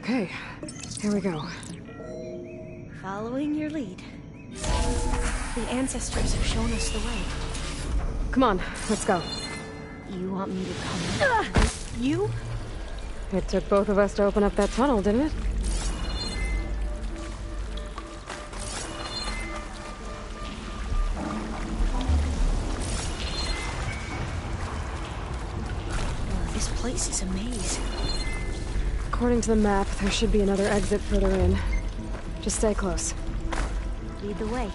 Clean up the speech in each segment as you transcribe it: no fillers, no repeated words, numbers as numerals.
Okay, here we go. Following your lead. The ancestors have shown us the way. Come on, let's go. You want me to come? You? It took both of us to open up that tunnel, didn't it? This place is a maze. According to the map, there should be another exit further in. Just stay close. Lead the way.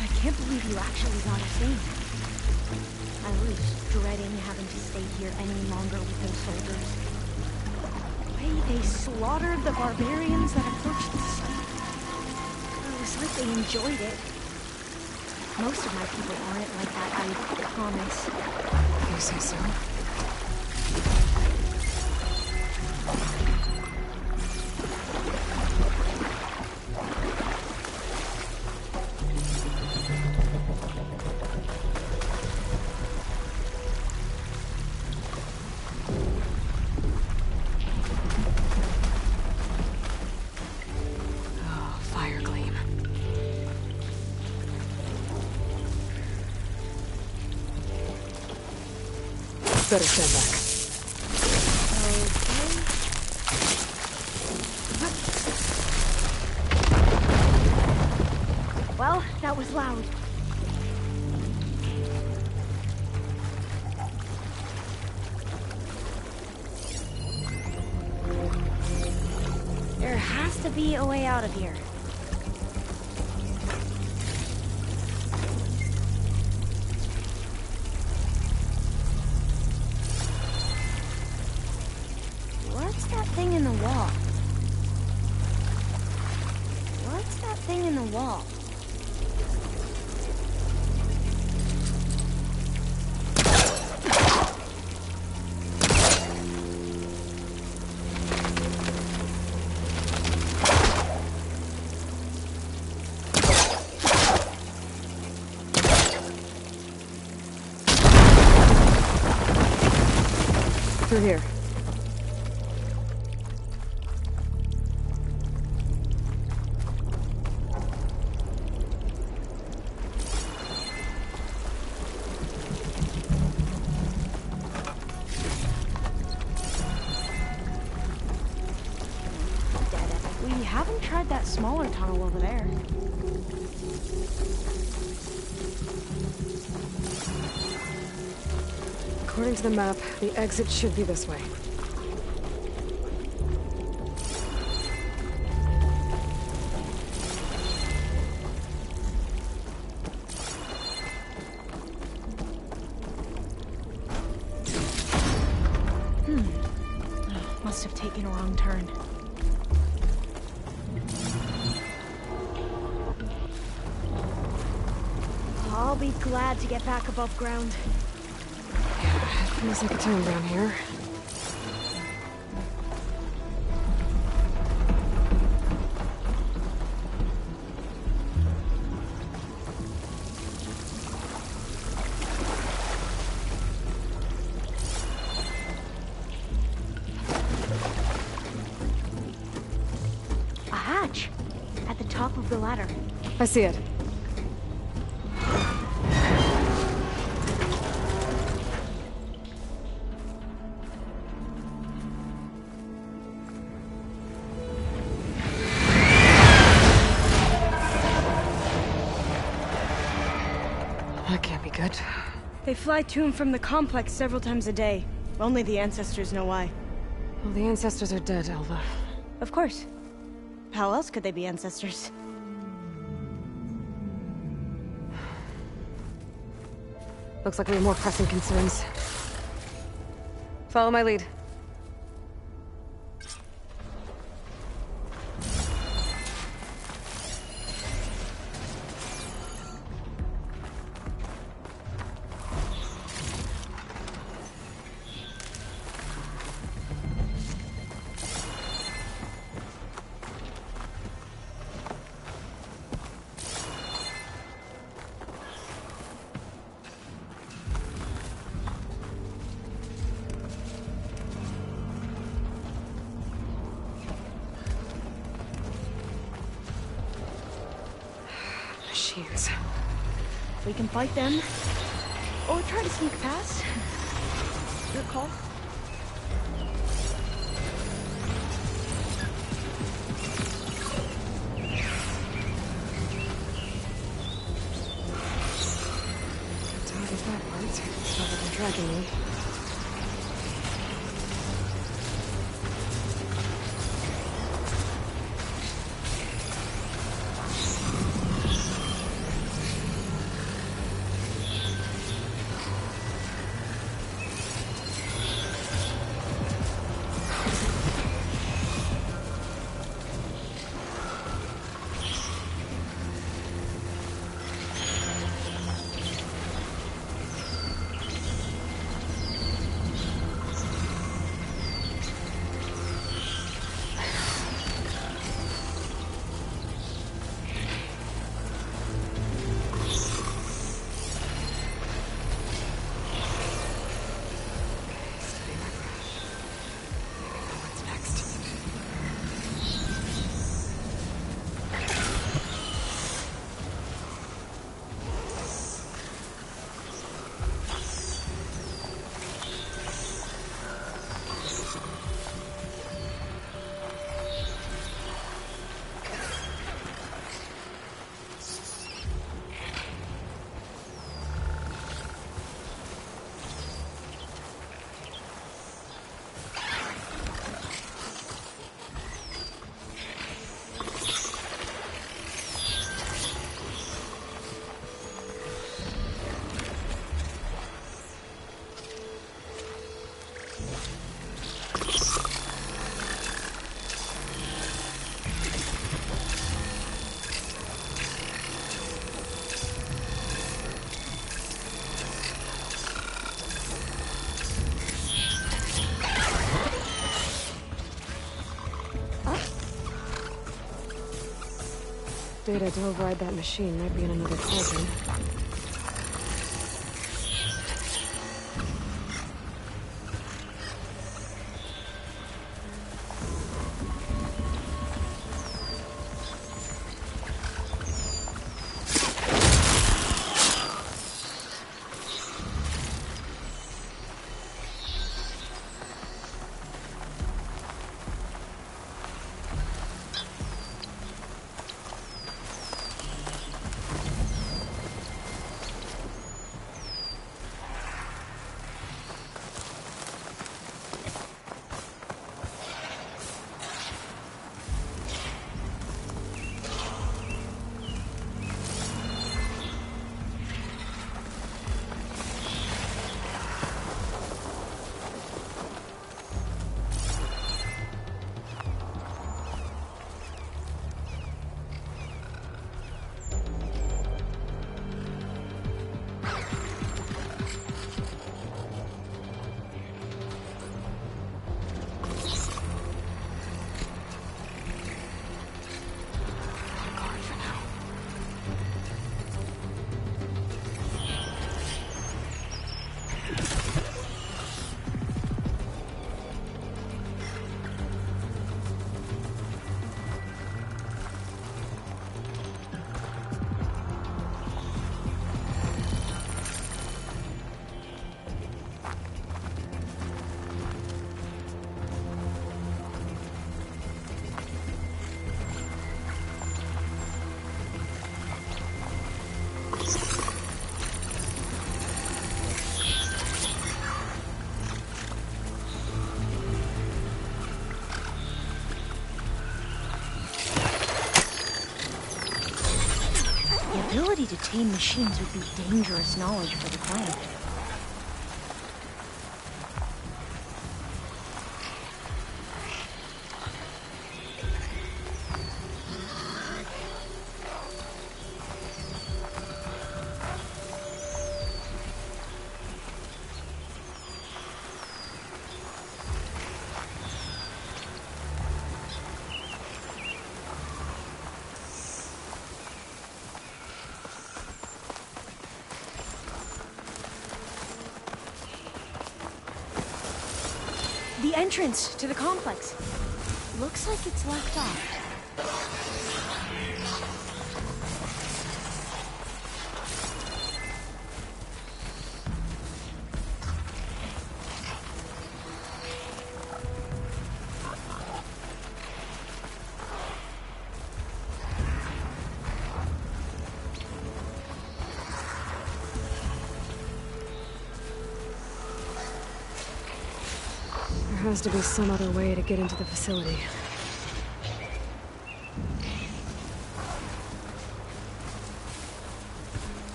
I can't believe you actually got us in. I was dreading having to stay here any longer with those soldiers. The way they slaughtered the barbarians that approached the site. It was like they enjoyed it. Most of my people aren't like that, I promise. You say so? Oh, fire gleam. Better stand back. Okay. Well, that was loud. There has to be a way out of here. What's that thing in the wall? What's that thing in the wall? Through here. We haven't tried that smaller tunnel over there. According to the map, the exit should be this way. Must have taken a wrong turn. I'll be glad to get back above ground. Yeah, it feels like a tomb down here. A hatch at the top of the ladder. I see it. That can't be good. They fly to and from the complex several times a day. Only the ancestors know why. Well, the ancestors are dead, Elva. Of course. How else could they be ancestors? Looks like we have more pressing concerns. Follow my lead. Machines. We can fight them, or try to sneak past. Your call. Dog is backwards. It's probably tracking me. Data to override that machine might be in another cauldron. The ability to tame machines would be dangerous knowledge for the planet. The entrance to the complex. Looks like it's locked off. has to be some other way to get into the facility.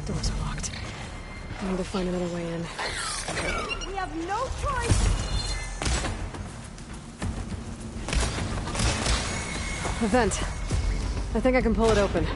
Door's locked. I need to find another way in. We have no choice! A vent. I think I can pull it open.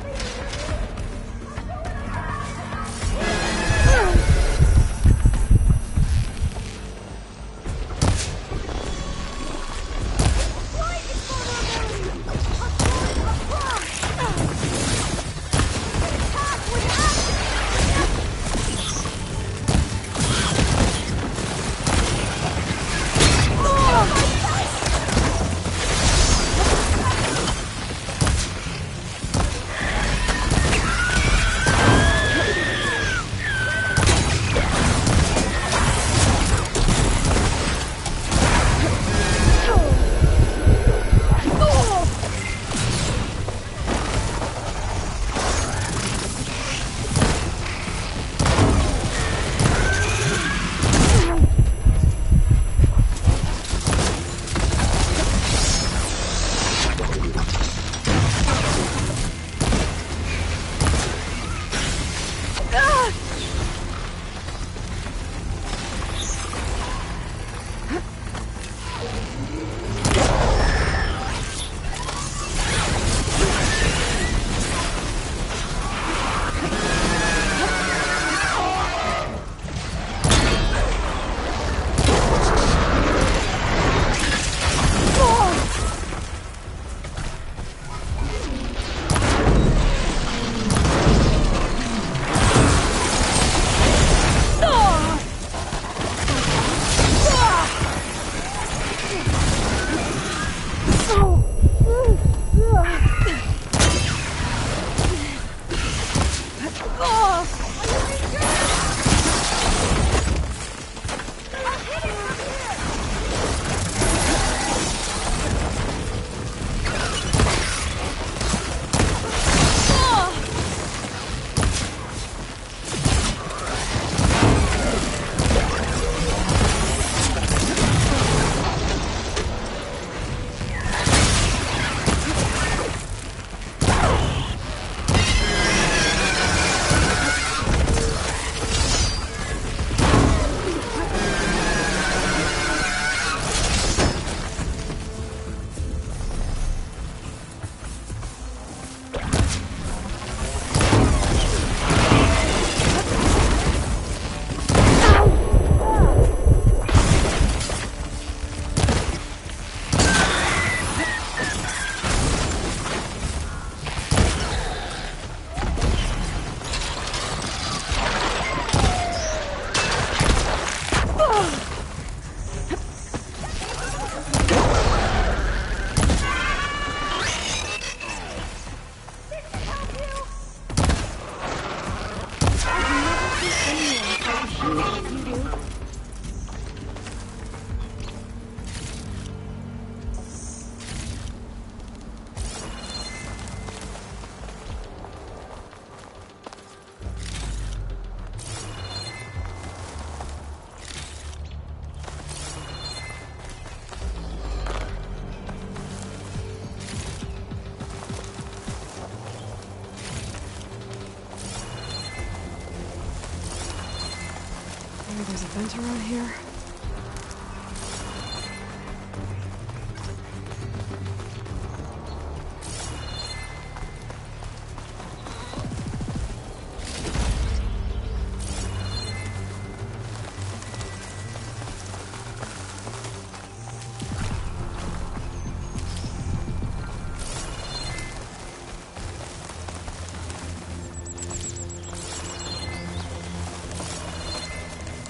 Maybe there's a vent around here.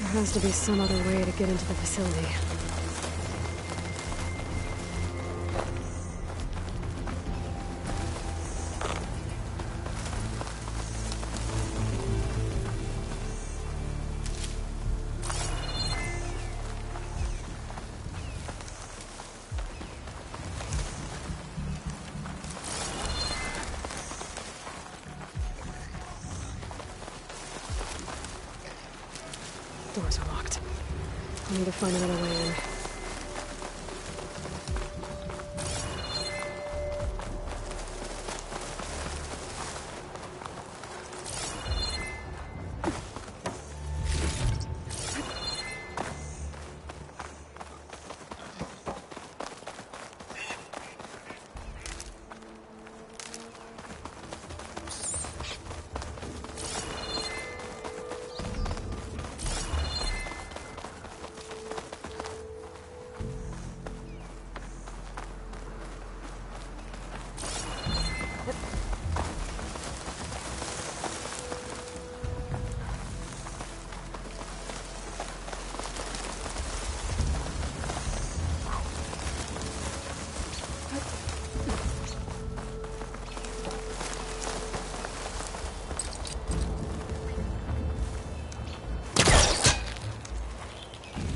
There has to be some other way to get into the facility. need to find another way in.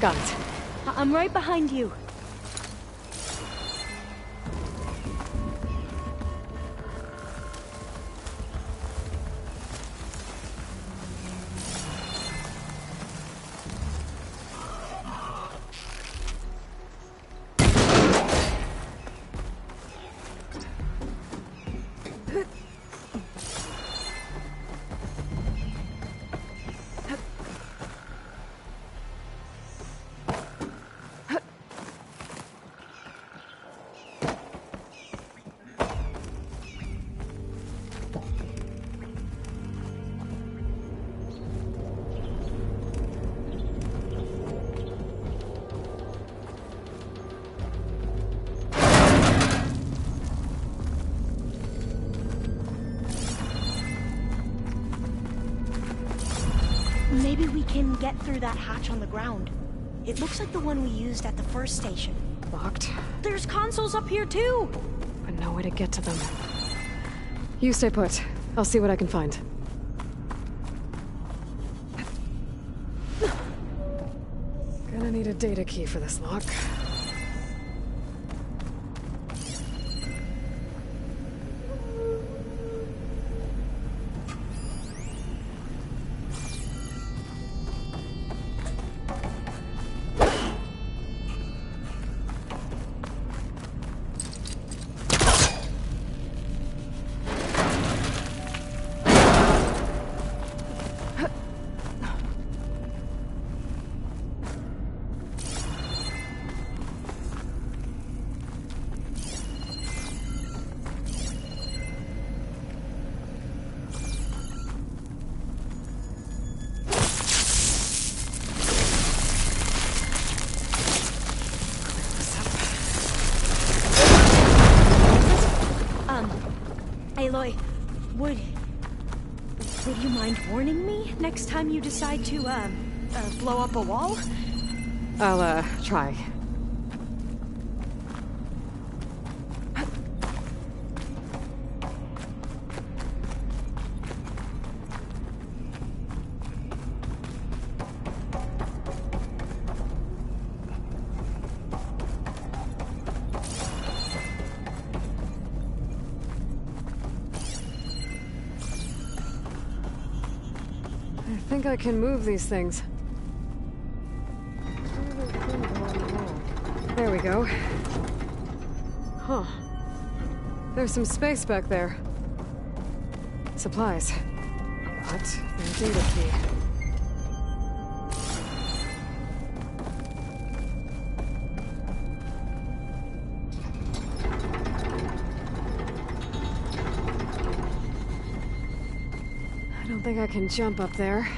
Got it. I'm right behind you. Maybe we can get through that hatch on the ground. It looks like the one we used at the first station. Locked. There's consoles up here too! But no way to get to them. You stay put. I'll see what I can find. Gonna need a data key for this lock. Aloy, would you mind warning me next time you decide to, blow up a wall? I'll, try. I think I can move these things. There we go. Huh. There's some space back there. Supplies. But no data key. I don't think I can jump up there.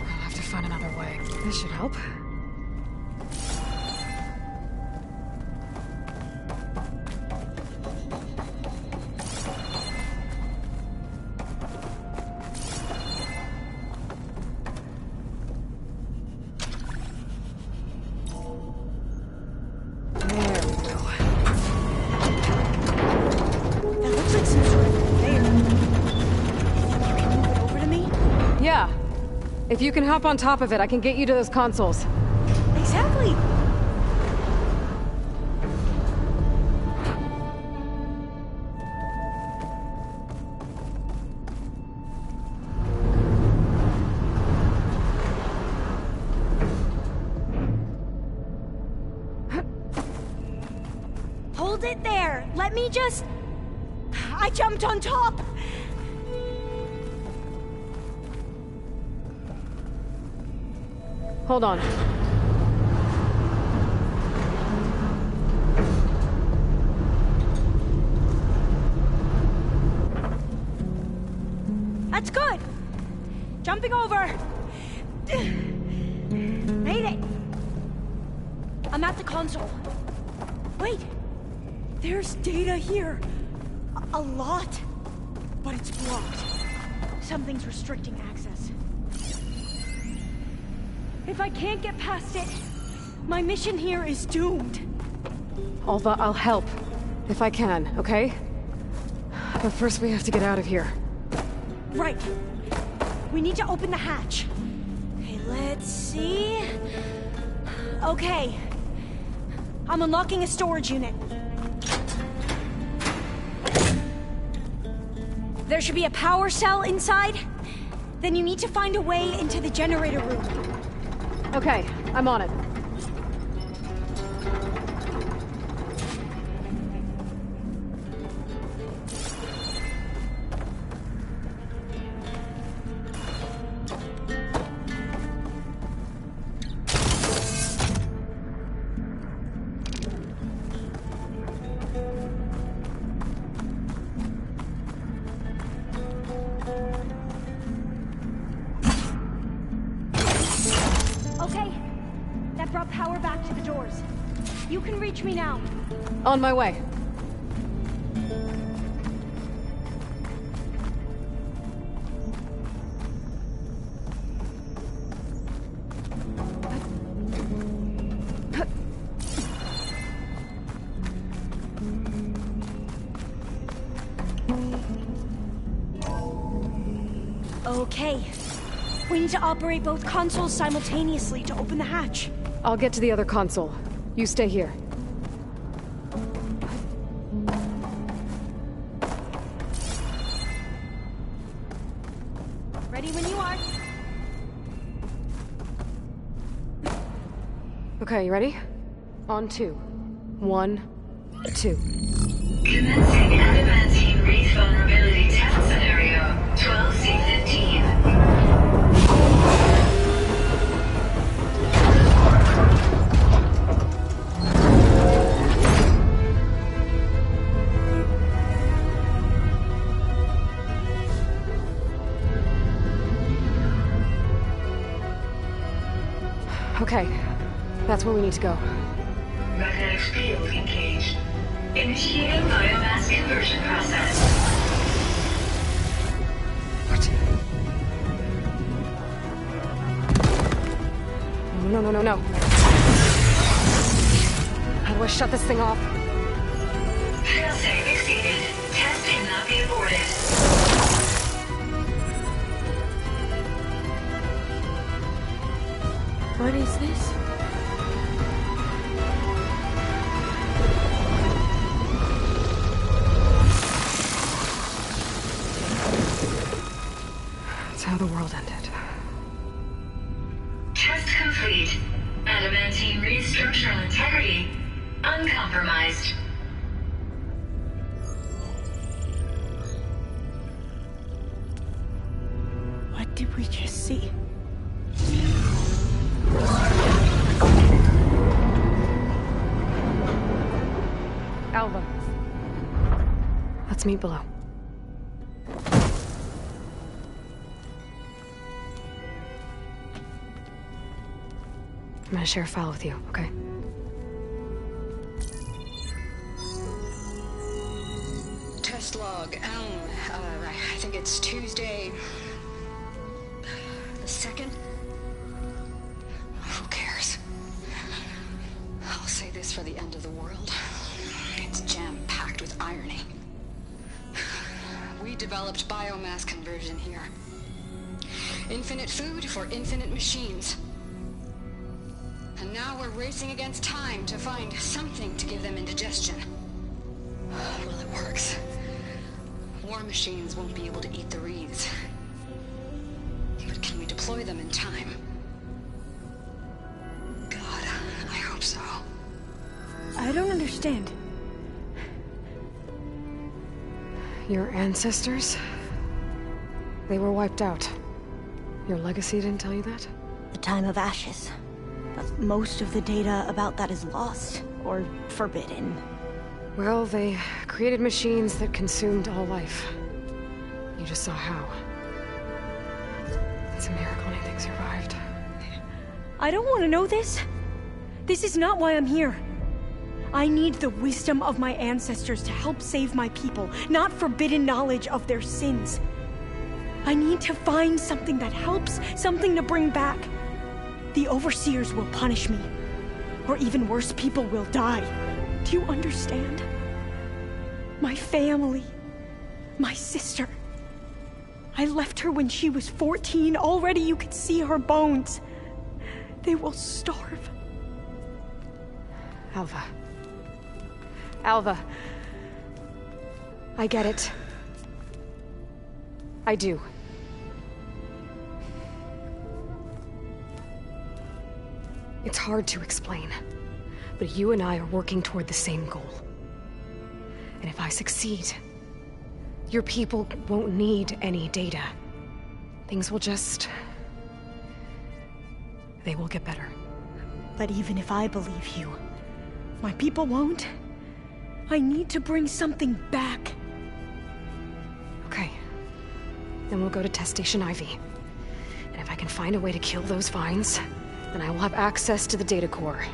I'll have to find another way. This should help. If you can hop on top of it, I can get you to those consoles. Exactly! hold it there. Let me just... I jumped on top. Hold on. That's good. Jumping over. Made it. I'm at the console. Wait. There's data here. A lot. But it's blocked. Something's restricting access. If I can't get past it, my mission here is doomed. Alva, I'll help. If I can, okay? But first we have to get out of here. Right. We need to open the hatch. Okay, let's see... Okay. I'm unlocking a storage unit. There should be a power cell inside. Then you need to find a way into the generator room. Okay, I'm on it. Okay. That brought power back to the doors. You can reach me now. On my way. Okay. We need to operate both consoles simultaneously to open the hatch. I'll get to the other console. You stay here. Ready when you are. Okay, you ready? On 2. 1, 2. Commencing adamantine wreath vulnerability test scenario 12C15. Okay, that's where we need to go. Magnetic field engaged. Initiating biomass conversion process. What? No. How do I shut this thing off? Failsafe exceeded. Test cannot be aborted. What is this? That's how the world ended. Test complete. Adamantine wreath structural integrity uncompromised. What did we just see? Alva. Let's meet below. I'm gonna share a file with you, okay? Test log, I think it's Tuesday... the 2nd? Who cares? I'll say this for the end of the world. It's jam-packed with irony. We developed biomass conversion here. Infinite food for infinite machines. And now we're racing against time to find something to give them indigestion. Well, it works. War machines won't be able to eat the wreaths. But can we deploy them in time? God, I hope so. I don't understand. Your ancestors? They were wiped out. Your legacy didn't tell you that? The time of ashes. But most of the data about that is lost, or forbidden. Well, they created machines that consumed all life. You just saw how. It's a miracle anything survived. I don't want to know this. This is not why I'm here. I need the wisdom of my ancestors to help save my people, not forbidden knowledge of their sins. I need to find something that helps, something to bring back. The overseers will punish me. Or even worse, people will die. Do you understand? My family. My sister. I left her when she was 14. Already you could see her bones. They will starve. Alva. Alva. I get it. I do. It's hard to explain, but you and I are working toward the same goal. And if I succeed, your people won't need any data. Things will just... they will get better. But even if I believe you, my people won't. I need to bring something back. Okay. Then we'll go to Test Station Ivy. And if I can find a way to kill those vines, then I will have access to the data core.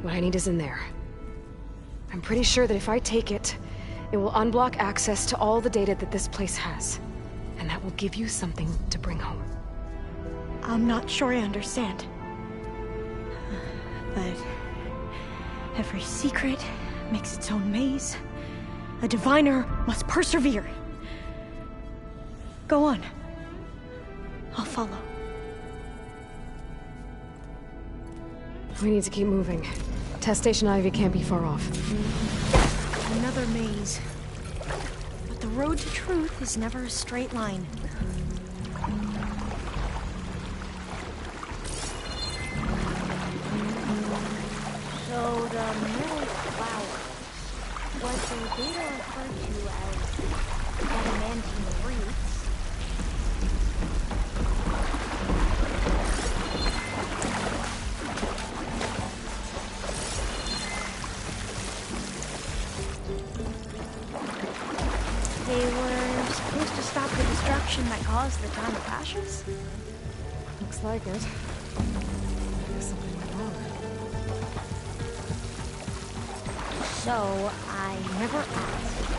What I need is in there. I'm pretty sure that if I take it, it will unblock access to all the data that this place has. And that will give you something to bring home. I'm not sure I understand. But every secret makes its own maze. A diviner must persevere. Go on. I'll follow. We need to keep moving. Test Station Ivy can't be far off. Another maze. But the road to truth is never a straight line. So the middle flower, what the data refer to as adamantine roots, they were supposed to stop the destruction that caused the time of ashes? Looks like it. There's something went wrong. So, I never asked.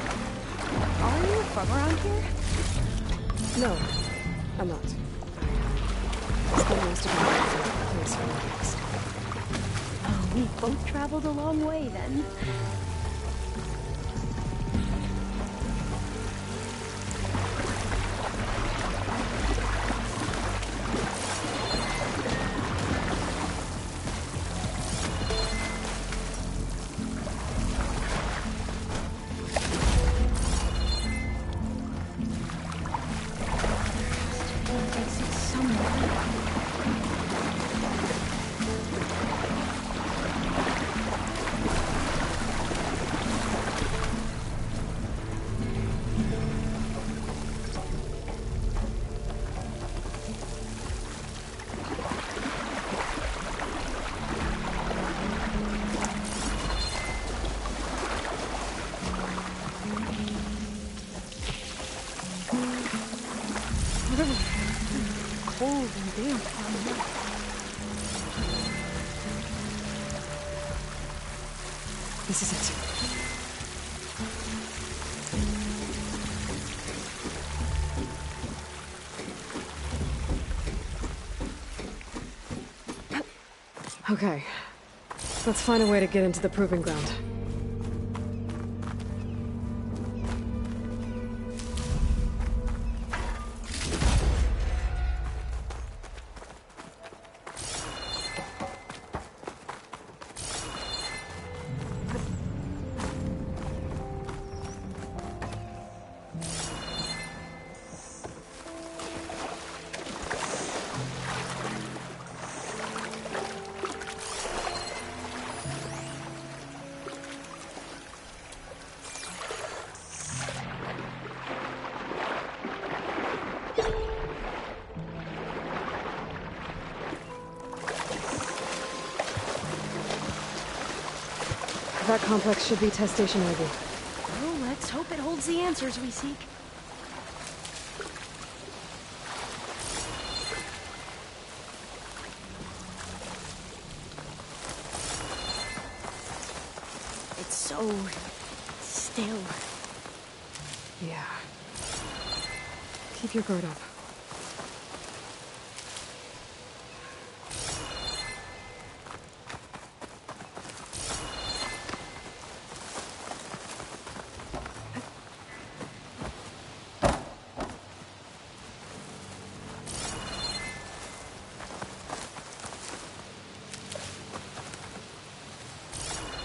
Are you from around here? No, I'm not. I spent most of my life in a place for weeks. Oh, we both traveled a long way then. Cold and damp down here. This is it. Okay. Let's find a way to get into the proving ground. That complex should be test station Ivy. Well, let's hope it holds the answers we seek. It's so still. Yeah. Keep your guard up.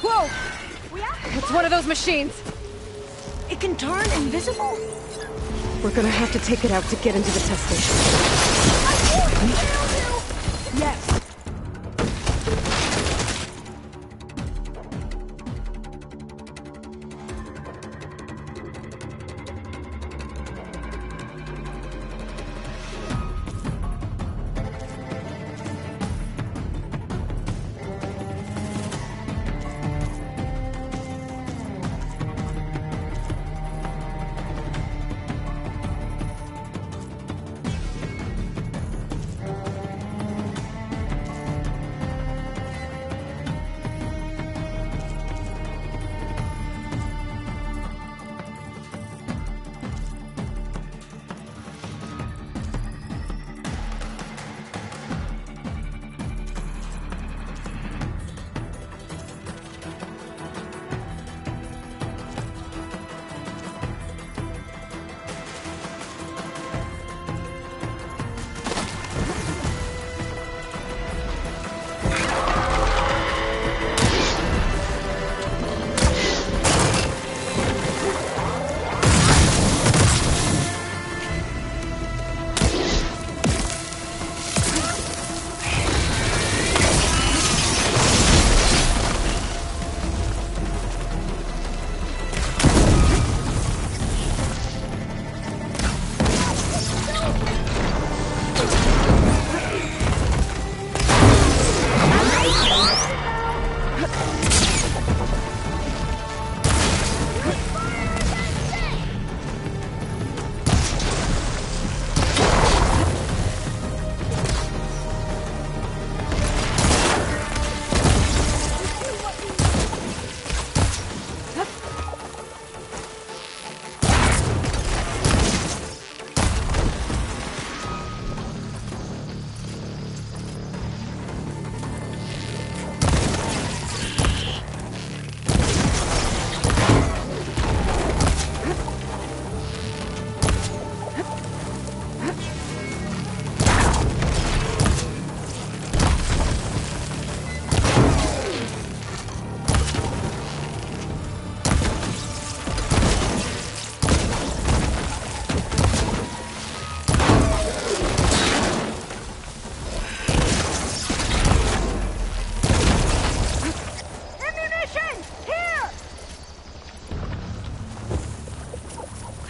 Whoa! It's one of those machines! It can turn invisible? We're gonna have to take it out to get into the test station. Yes.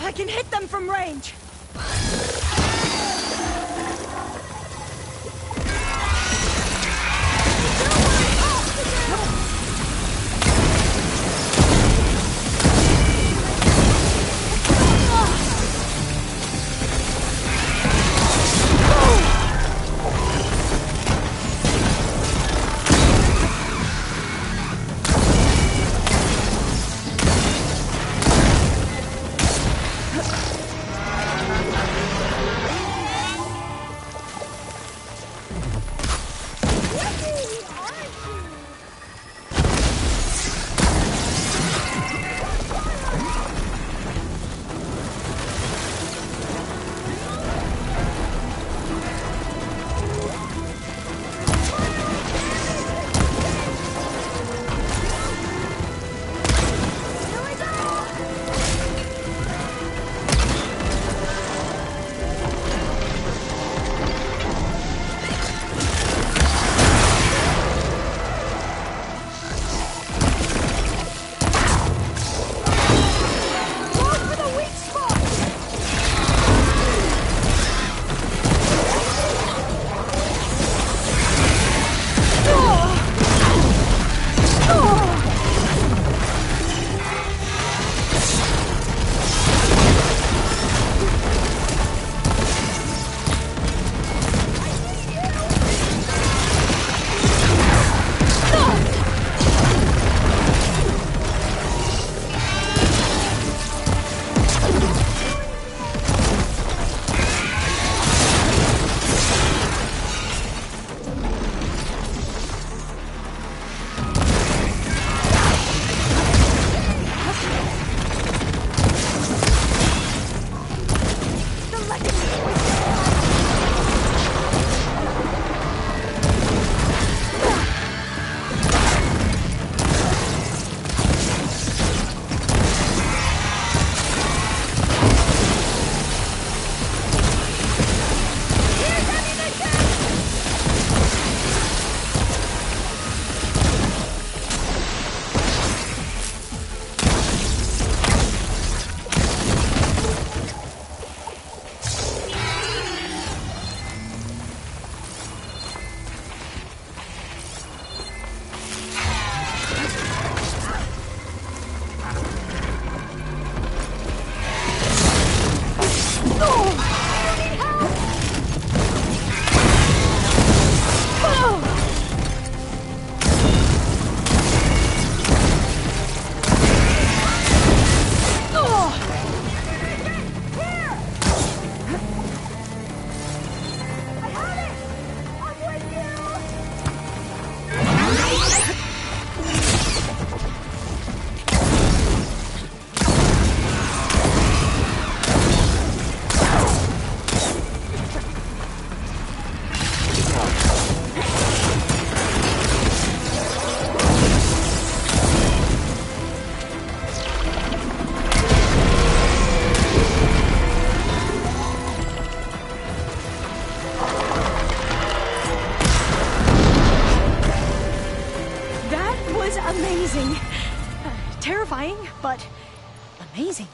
I can hit them from range. was amazing. Terrifying, but amazing.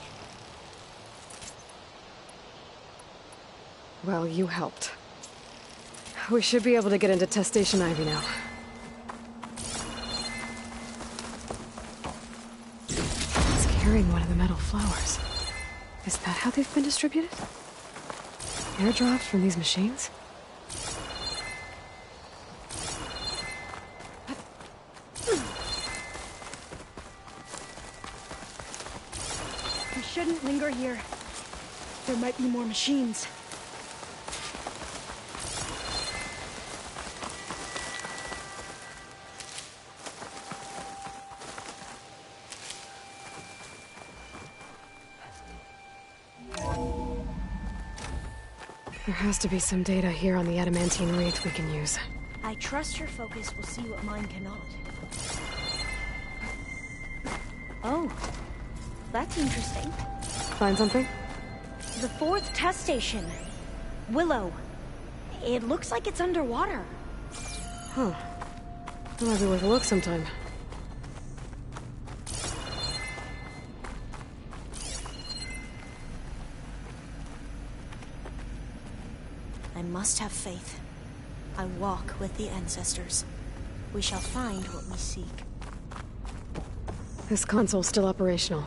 Well, you helped. We should be able to get into Test Station Ivy now. It's carrying one of the metal flowers. Is that how they've been distributed? Airdrops from these machines? We shouldn't linger here. There might be more machines. There has to be some data here on the adamantine wreath we can use. I trust your focus will see what mine cannot. Oh, that's interesting. Find something? The 4th test station. Willow. It looks like it's underwater. Huh. That might be worth a look sometime. I must have faith. I walk with the ancestors. We shall find what we seek. This console's still operational.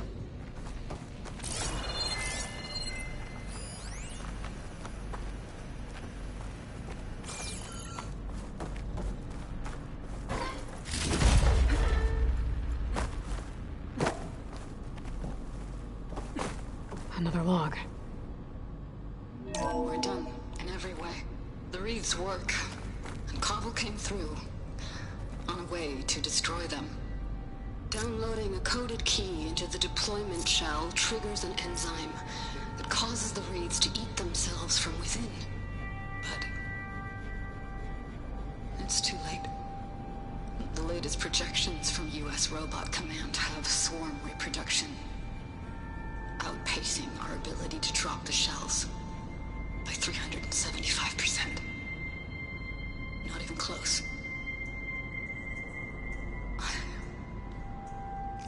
Another log. We're done, in every way. The wreaths work, and Cobble came through, on a way to destroy them. Downloading a coded key into the deployment shell triggers an enzyme that causes the wreaths to eat themselves from within. But it's too late. The latest projections from US Robot Command have swarm reproduction, outpacing our ability to drop the shells by 375%. Not even close.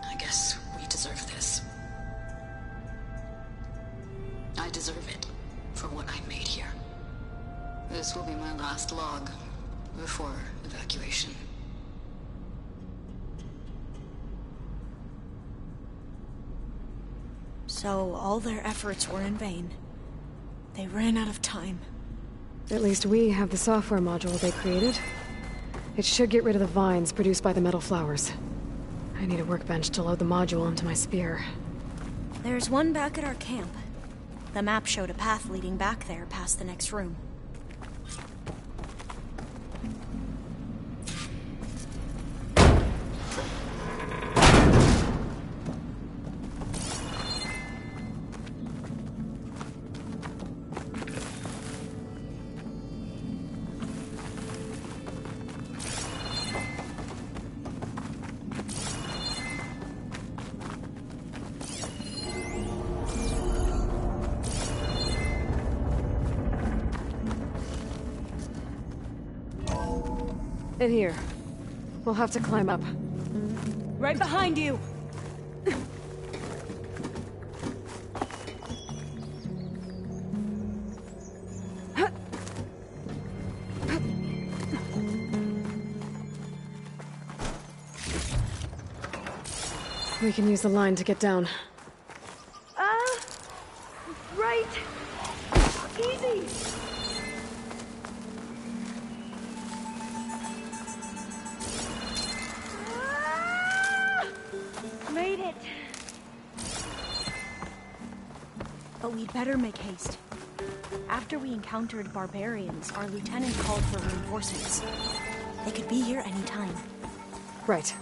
I guess we deserve this. I deserve it for what I made here. This will be my last log before evacuation. So all their efforts were in vain. They ran out of time. At least we have the software module they created. It should get rid of the vines produced by the metal flowers. I need a workbench to load the module onto my spear. There's one back at our camp. The map showed a path leading back there past the next room. In here. We'll have to climb up. Right behind you! We can use the line to get down. Right! Easy! Made it! But we'd better make haste. After we encountered barbarians, our lieutenant called for reinforcements. They could be here any time. Right.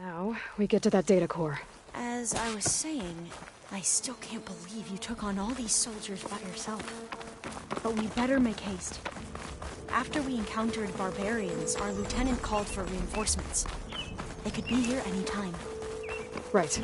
Now, we get to that data core. As I was saying, I still can't believe you took on all these soldiers by yourself. But we better make haste. After we encountered barbarians, our lieutenant called for reinforcements. They could be here any time. Right.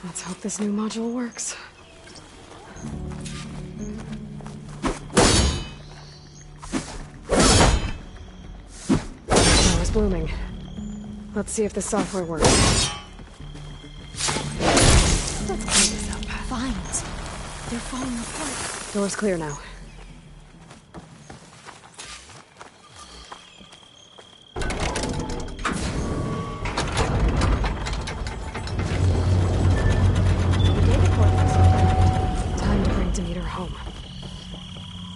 Let's hope this new module works. Now it's blooming. Let's see if the software works. Let's clean this up. Vines. They're falling apart. Door's clear now.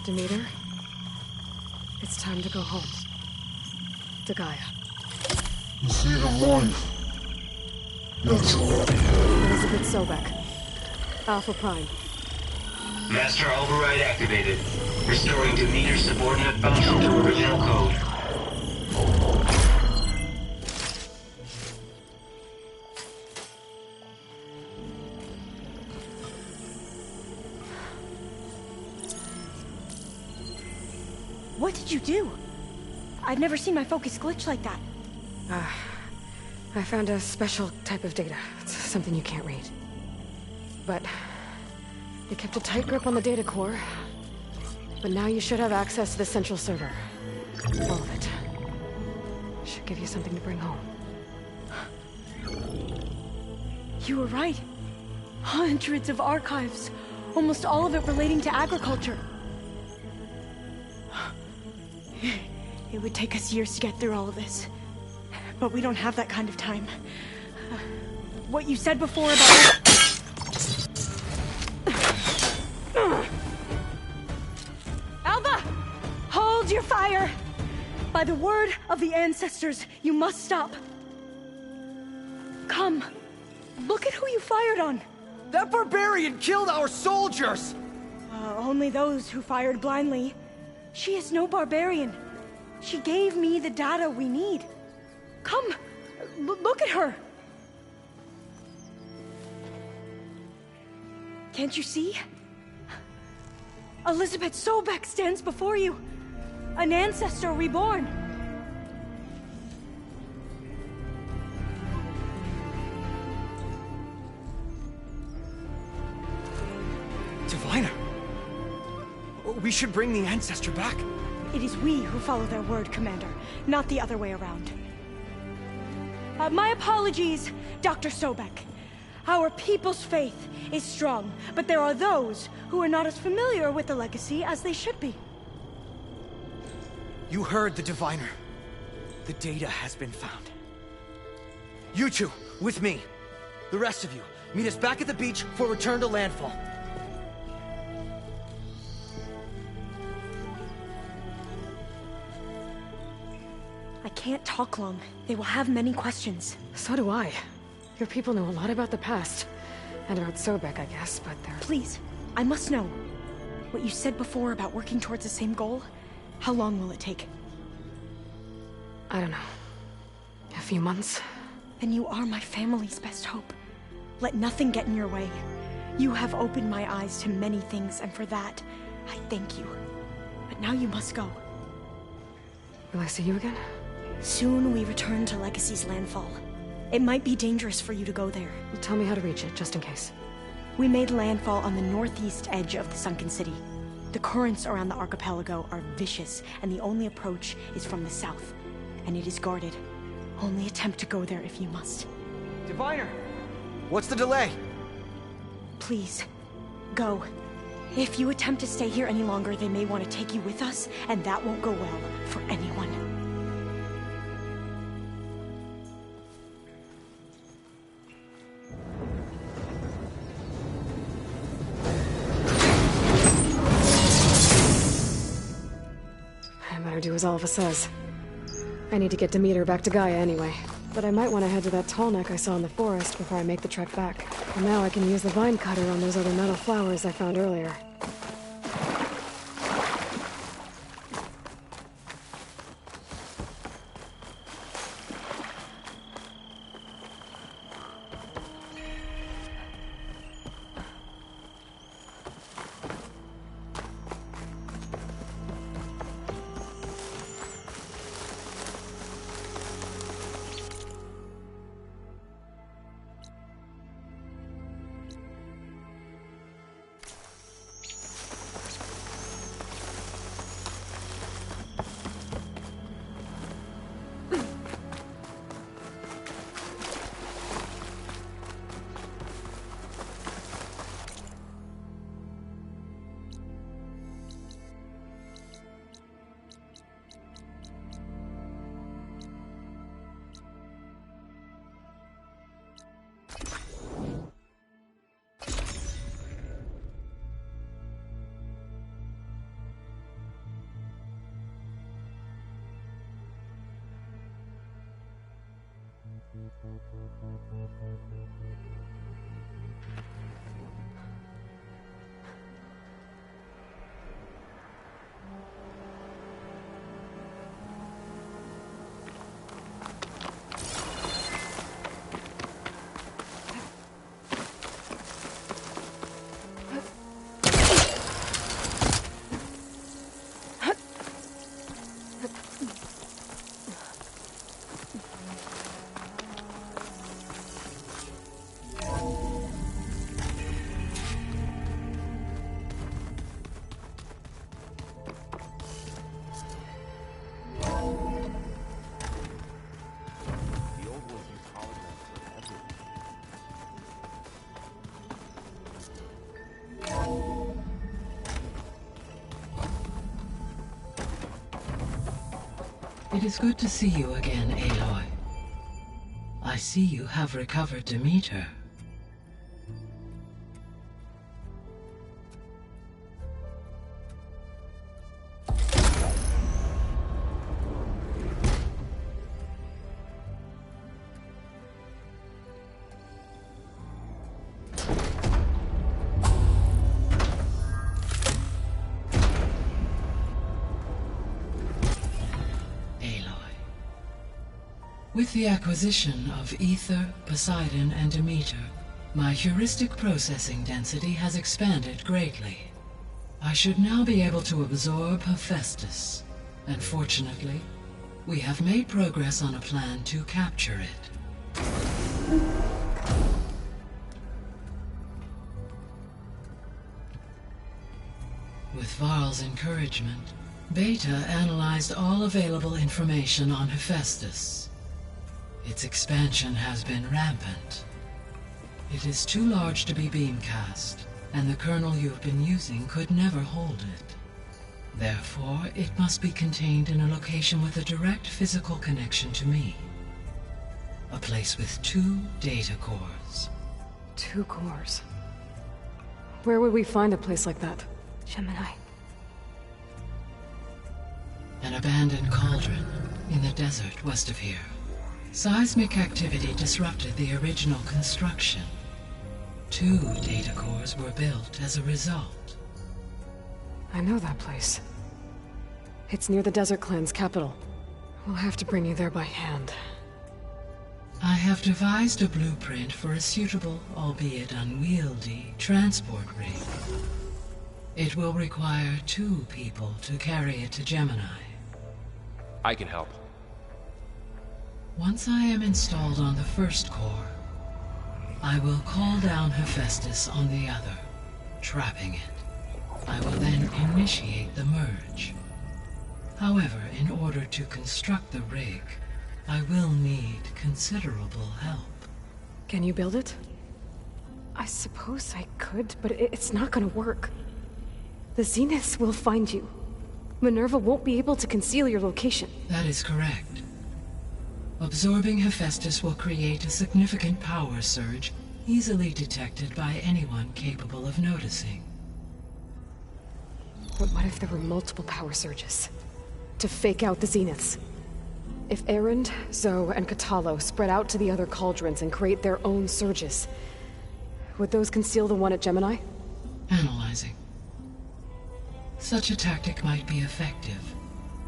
Demeter, it's time to go home. To Gaia. You see the voice? That's all. Elizabeth Sobek. Alpha Prime. Master override activated. Restoring Demeter's subordinate function to original code. What did you do? I've never seen my focus glitch like that. I found a special type of data. It's something you can't read. But it kept a tight grip on the data core. But now you should have access to the central server. All of it. Should give you something to bring home. You were right. Hundreds of archives. Almost all of it relating to agriculture. It would take us years to get through all of this. But we don't have that kind of time. What you said before about... Alva! Hold your fire! By the word of the ancestors, you must stop. Come. Look at who you fired on. That barbarian killed our soldiers! Only those who fired blindly. She is no barbarian. She gave me the data we need. Come, look at her. Can't you see? Elizabeth Sobek stands before you. An ancestor reborn. Diviner. We should bring the ancestor back. It is we who follow their word, Commander, not the other way around. My apologies, Dr. Sobek. Our people's faith is strong, but there are those who are not as familiar with the legacy as they should be. You heard the Diviner. The data has been found. You two, with me. The rest of you, meet us back at the beach for return to landfall. I can't talk long. They will have many questions. So do I. Your people know a lot about the past. And about Sobek, I guess, but they're... Please, I must know. What you said before about working towards the same goal, how long will it take? I don't know. A few months? Then you are my family's best hope. Let nothing get in your way. You have opened my eyes to many things, and for that, I thank you. But now you must go. Will I see you again? Soon we return to Legacy's landfall. It might be dangerous for you to go there. Well, tell me how to reach it, just in case. We made landfall on the northeast edge of the sunken city. The currents around the archipelago are vicious, and the only approach is from the south. And it is guarded. Only attempt to go there if you must. Diviner! What's the delay? Please, go. If you attempt to stay here any longer, they may want to take you with us, and that won't go well for anyone. I better do as Alva says. I need to get Demeter back to Gaia anyway. But I might want to head to that tall neck I saw in the forest before I make the trek back. And now I can use the vine cutter on those other metal flowers I found earlier. It is good to see you again, Aloy. I see you have recovered Demeter. With the acquisition of Ether, Poseidon, and Demeter, my heuristic processing density has expanded greatly. I should now be able to absorb Hephaestus, and fortunately, we have made progress on a plan to capture it. With Varl's encouragement, Beta analyzed all available information on Hephaestus. Its expansion has been rampant. It is too large to be beamcast, and the kernel you've been using could never hold it. Therefore, it must be contained in a location with a direct physical connection to me. A place with 2 data cores. 2 cores? Where would we find a place like that? Gemini. An abandoned cauldron in the desert west of here. Seismic activity disrupted the original construction. 2 data cores were built as a result. I know that place. It's near the Desert Clan's capital. We'll have to bring you there by hand. I have devised a blueprint for a suitable, albeit unwieldy, transport rig. It will require 2 people to carry it to Gemini. I can help. Once I am installed on the first core, I will call down Hephaestus on the other, trapping it. I will then initiate the merge. However, in order to construct the rig, I will need considerable help. Can you build it? I suppose I could, but it's not gonna work. The Zeniths will find you. Minerva won't be able to conceal your location. That is correct. Absorbing Hephaestus will create a significant power surge, easily detected by anyone capable of noticing. But what if there were multiple power surges? To fake out the Zeniths? If Erend, Zoe, and Katalo spread out to the other cauldrons and create their own surges, would those conceal the one at Gemini? Analyzing. Such a tactic might be effective.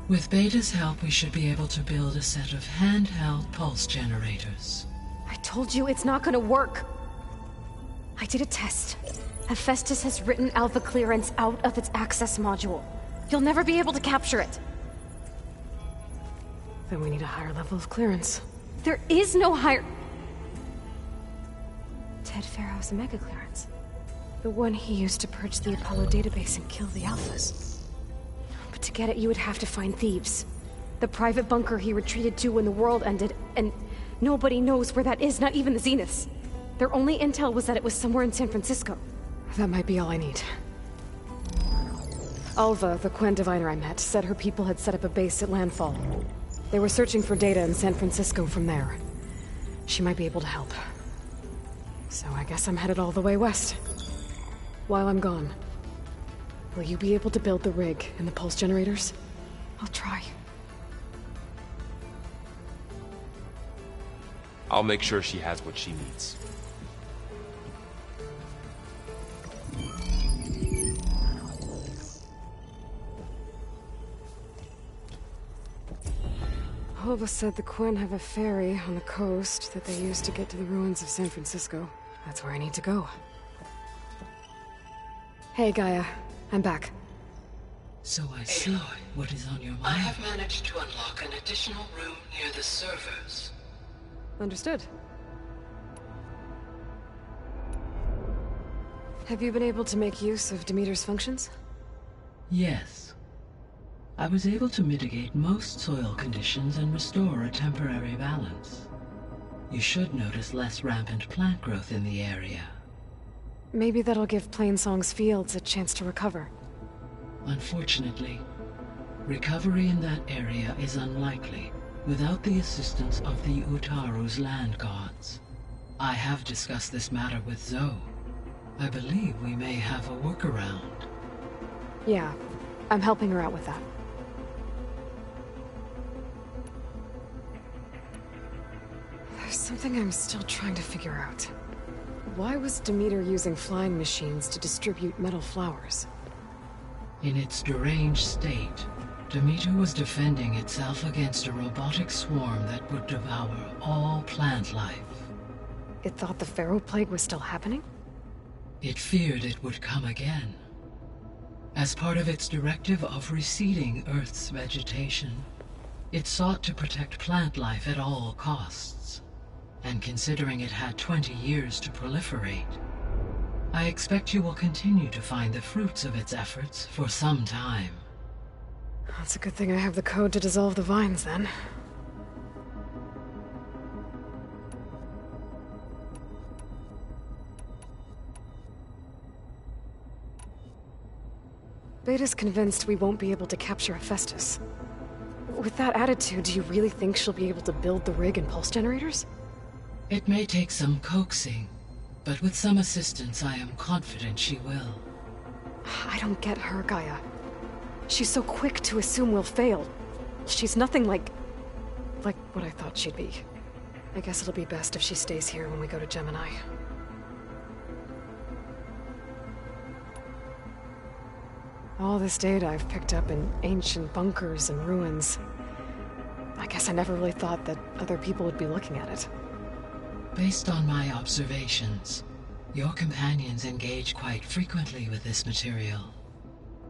With Beta's help, we should be able to build a set of handheld pulse generators. I told you it's not gonna work. I did a test. Hephaestus has written Alpha clearance out of its access module. You'll never be able to capture it. Then we need a higher level of clearance. There is no higher... Ted Farrow's mega clearance. The one he used to purge the Apollo database and kill the Alphas. But to get it, you would have to find Thebes. The private bunker he retreated to when the world ended, and nobody knows where that is, not even the Zeniths. Their only intel was that it was somewhere in San Francisco. That might be all I need. Alva, the Quen diviner I met, said her people had set up a base at Landfall. They were searching for data in San Francisco from there. She might be able to help. So I guess I'm headed all the way west. While I'm gone, will you be able to build the rig and the pulse generators? I'll try. I'll make sure she has what she needs. Alva said the Quen have a ferry on the coast that they use to get to the ruins of San Francisco. That's where I need to go. Hey, Gaia. I'm back. So I see what is on your mind. I have managed to unlock an additional room near the servers. Understood. Have you been able to make use of Demeter's functions? Yes. I was able to mitigate most soil conditions and restore a temporary balance. You should notice less rampant plant growth in the area. Maybe that'll give Plainsong's fields a chance to recover. Unfortunately, recovery in that area is unlikely without the assistance of the Utaru's land gods. I have discussed this matter with Zoe. I believe we may have a workaround. Yeah, I'm helping her out with that. There's something I'm still trying to figure out. Why was Demeter using flying machines to distribute metal flowers? In its deranged state, Demeter was defending itself against a robotic swarm that would devour all plant life. It thought the Pharaoh Plague was still happening? It feared it would come again. As part of its directive of reseeding Earth's vegetation, it sought to protect plant life at all costs. And considering it had 20 years to proliferate, I expect you will continue to find the fruits of its efforts for some time. That's a good thing I have the code to dissolve the vines, then. Beta's convinced we won't be able to capture Hephaestus. With that attitude, do you really think she'll be able to build the rig and pulse generators? It may take some coaxing, but with some assistance I am confident she will. I don't get her, Gaia. She's so quick to assume we'll fail. She's nothing like what I thought she'd be. I guess it'll be best if she stays here when we go to Gemini. All this data I've picked up in ancient bunkers and ruins. I guess I never really thought that other people would be looking at it. Based on my observations, your companions engage quite frequently with this material.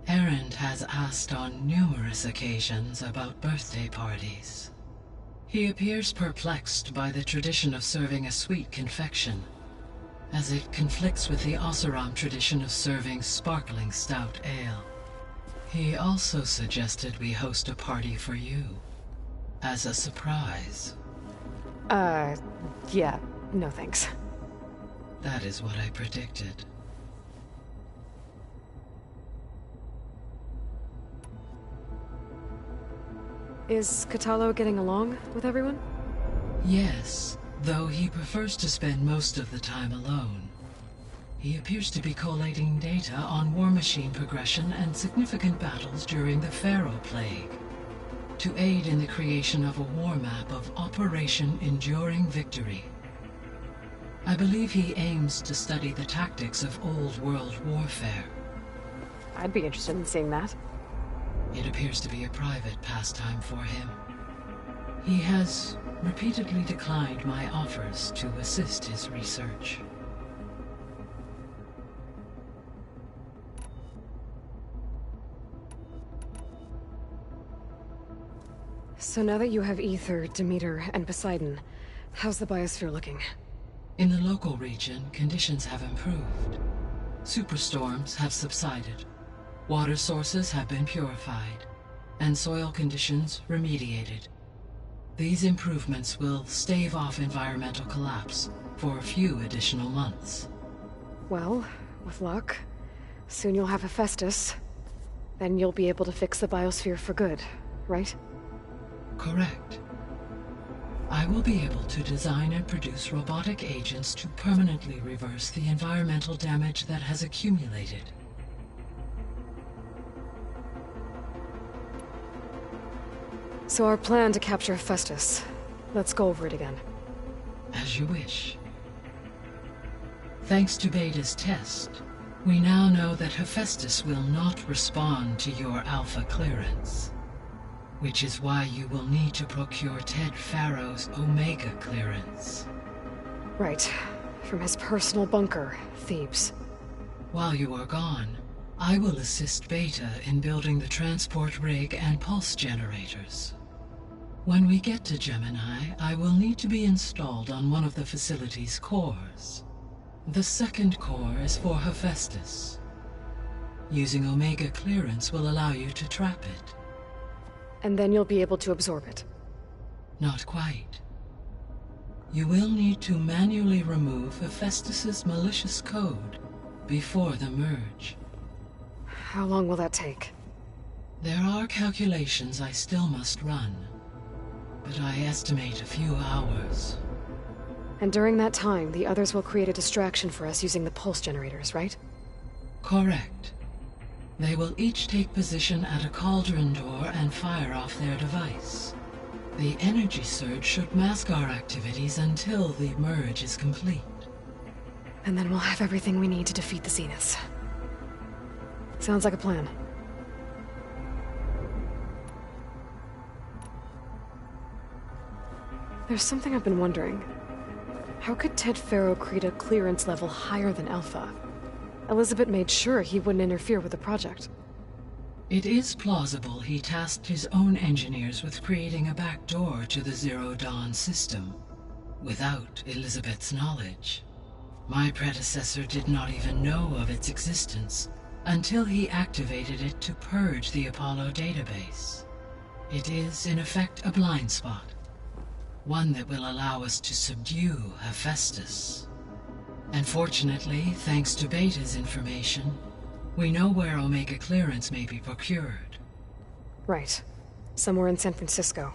Erend has asked on numerous occasions about birthday parties. He appears perplexed by the tradition of serving a sweet confection, as it conflicts with the Oseram tradition of serving sparkling stout ale. He also suggested we host a party for you, as a surprise. Yeah, no thanks. That is what I predicted. Is Katalo getting along with everyone? Yes, though he prefers to spend most of the time alone. He appears to be collating data on war machine progression and significant battles during the Pharaoh Plague, to aid in the creation of a war map of Operation Enduring Victory. I believe he aims to study the tactics of old world warfare. I'd be interested in seeing that. It appears to be a private pastime for him. He has repeatedly declined my offers to assist his research. So now that you have Ether, Demeter, and Poseidon, how's the biosphere looking? In the local region, conditions have improved. Superstorms have subsided. Water sources have been purified, and soil conditions remediated. These improvements will stave off environmental collapse for a few additional months. Well, with luck, soon you'll have Hephaestus. Then you'll be able to fix the biosphere for good, right? Correct. I will be able to design and produce robotic agents to permanently reverse the environmental damage that has accumulated. So our plan to capture Hephaestus. Let's go over it again. As you wish. Thanks to Beta's test, we now know that Hephaestus will not respond to your Alpha clearance. Which is why you will need to procure Ted Pharaoh's Omega clearance. Right. From his personal bunker, Thebes. While you are gone, I will assist Beta in building the transport rig and pulse generators. When we get to Gemini, I will need to be installed on one of the facility's cores. The second core is for Hephaestus. Using Omega clearance will allow you to trap it. And then you'll be able to absorb it. Not quite. You will need to manually remove Hephaestus's malicious code before the merge. How long will that take? There are calculations I still must run, but I estimate a few hours. And during that time, the others will create a distraction for us using the pulse generators, right? Correct. They will each take position at a cauldron door and fire off their device. The energy surge should mask our activities until the merge is complete. And then we'll have everything we need to defeat the Zeniths. Sounds like a plan. There's something I've been wondering. How could Ted Pharaoh create a clearance level higher than Alpha? Elizabeth made sure he wouldn't interfere with the project. It is plausible he tasked his own engineers with creating a back door to the Zero Dawn system, without Elizabeth's knowledge. My predecessor did not even know of its existence until he activated it to purge the Apollo database. It is, in effect, a blind spot, one that will allow us to subdue Hephaestus. And fortunately, thanks to Beta's information, we know where Omega clearance may be procured. Right. Somewhere in San Francisco.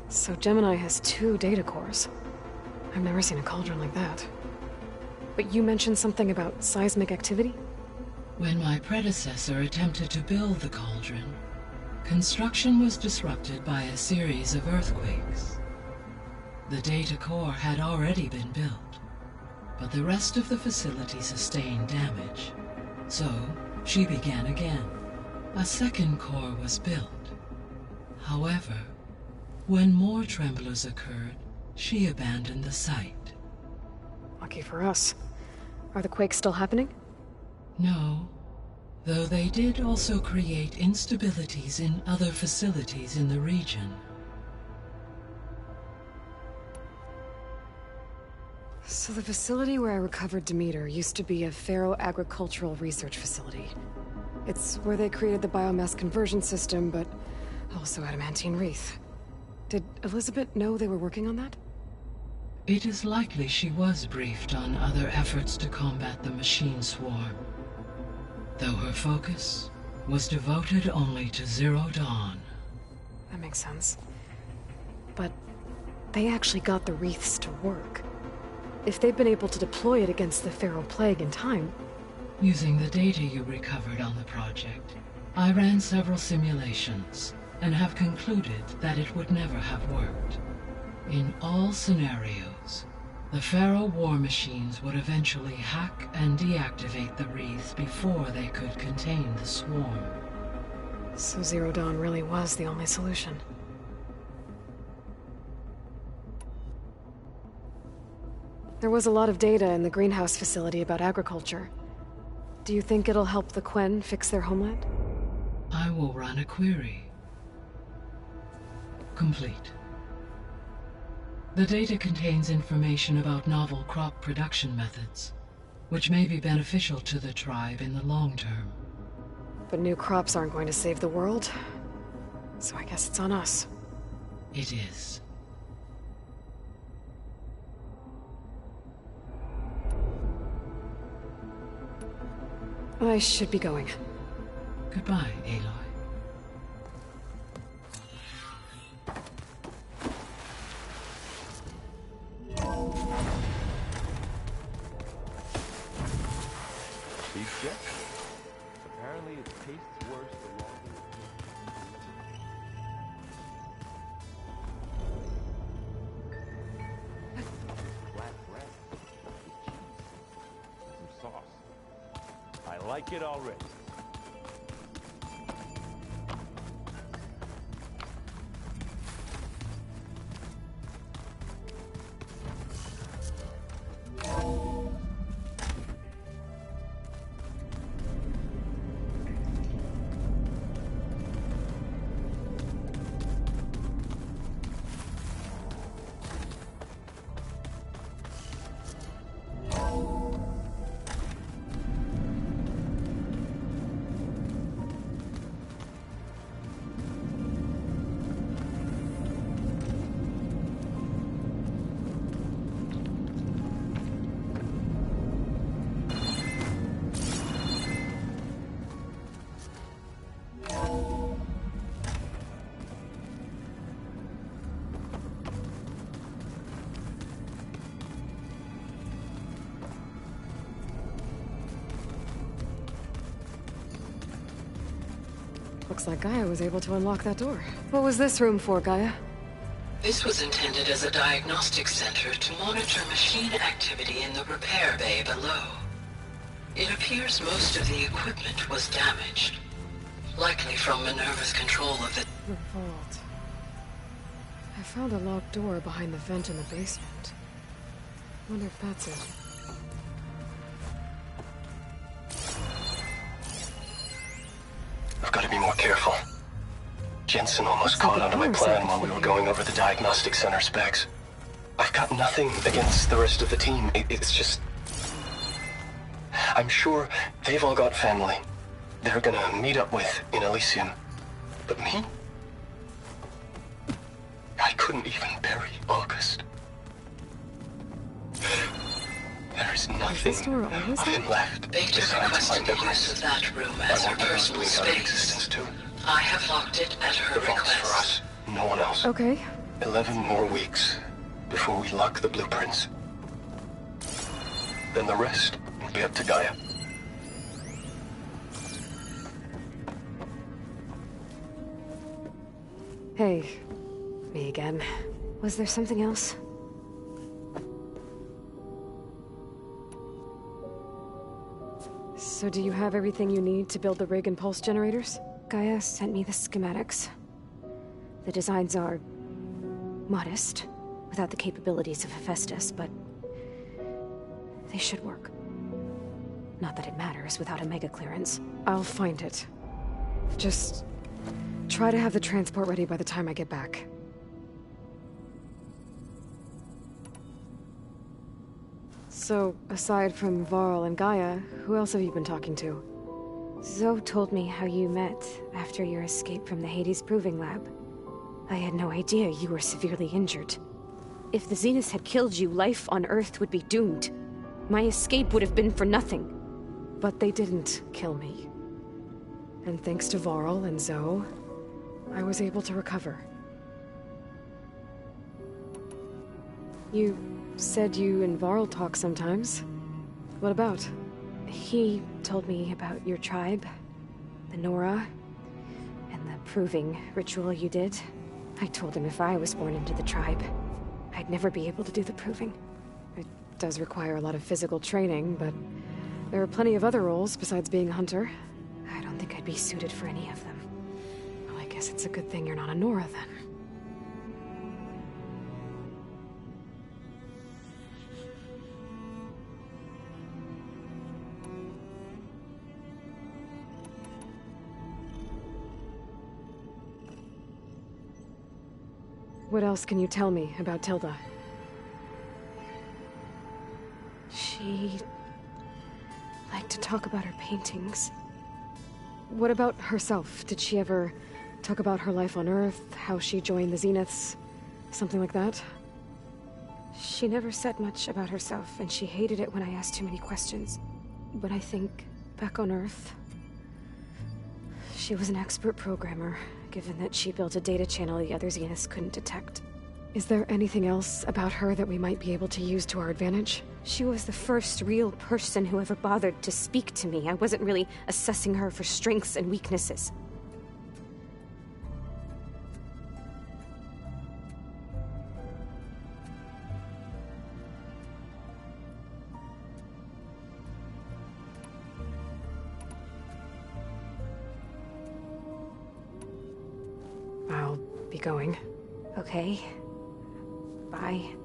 So Gemini has 2 data cores. I've never seen a cauldron like that. But you mentioned something about seismic activity? When my predecessor attempted to build the cauldron, construction was disrupted by a series of earthquakes. The data core had already been built, but the rest of the facility sustained damage. So, she began again. A second core was built. However, when more tremblers occurred, she abandoned the site. Lucky for us. Are the quakes still happening? No, though they did also create instabilities in other facilities in the region. So the facility where I recovered Demeter used to be a Pharaoh agricultural research facility. It's where they created the biomass conversion system, but also adamantine wreath. Did Elizabeth know they were working on that? It is likely she was briefed on other efforts to combat the machine swarm, though her focus was devoted only to Zero Dawn. That makes sense. But they actually got the wreaths to work. If they've been able to deploy it against the Feral Plague in time... Using the data you recovered on the project, I ran several simulations and have concluded that it would never have worked. In all scenarios, the Feral war machines would eventually hack and deactivate the wreaths before they could contain the swarm. So Zero Dawn really was the only solution. There was a lot of data in the greenhouse facility about agriculture. Do you think it'll help the Quen fix their homeland? I will run a query. Complete. The data contains information about novel crop production methods, which may be beneficial to the tribe in the long term. But new crops aren't going to save the world, so I guess it's on us. It is. I should be going. Goodbye, Aloy. Beef jet? Apparently it tastes worse the longer flat bread with cheese. Some sauce. I like it already. Looks like Gaia was able to unlock that door. What was this room for, Gaia? This was intended as a diagnostic center to monitor machine activity in the repair bay below. It appears most of the equipment was damaged, likely from Minerva's control of the... The vault. I found a locked door behind the vent in the basement. Wonder if that's it. I've got to be more careful. Jensen almost caught onto my plan while we were going over the diagnostic center specs. I've got nothing against the rest of the team. It's just... I'm sure they've all got family they're gonna meet up with in Elysium. But me? I couldn't even bury August. There is nothing of him left Beta besides my requested the use memories. of that room as her personal space. Existence too. I have locked it at her The vault's request. for us, no one else. Okay. 11 more weeks before we lock the blueprints. Then the rest will be up to Gaia. Hey, me again. Was there something else? So do you have everything you need to build the rig and pulse generators? Gaia sent me the schematics. The designs are... modest, without the capabilities of Hephaestus, but... they should work. Not that it matters without a mega clearance. I'll find it. Just... try to have the transport ready by the time I get back. So, aside from Varl and Gaia, who else have you been talking to? Zoe told me how you met after your escape from the Hades Proving Lab. I had no idea you were severely injured. If the Zeniths had killed you, life on Earth would be doomed. My escape would have been for nothing. But they didn't kill me. And thanks to Varl and Zoe, I was able to recover. You said you and Varl talk sometimes. What about? He told me about your tribe, the Nora, and the proving ritual you did. I told him if I was born into the tribe, I'd never be able to do the proving. It does require a lot of physical training, but there are plenty of other roles besides being a hunter. I don't think I'd be suited for any of them. Well, I guess it's a good thing you're not a Nora, then. What else can you tell me about Tilda? She liked to talk about her paintings. What about herself? Did she ever talk about her life on Earth, how she joined the Zeniths, something like that? She never said much about herself, and she hated it when I asked too many questions. But I think, back on Earth, she was an expert programmer, given that she built a data channel the other Zeniths couldn't detect. Is there anything else about her that we might be able to use to our advantage? She was the first real person who ever bothered to speak to me. I wasn't really assessing her for strengths and weaknesses. I'll be going. Okay. Bye.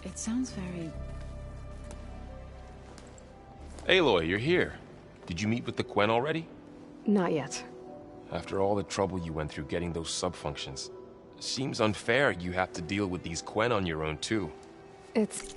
It sounds very... Aloy, you're here. Did you meet with the Quen already? Not yet. After all the trouble you went through getting those sub-functions, seems unfair you have to deal with these Quen on your own too. It's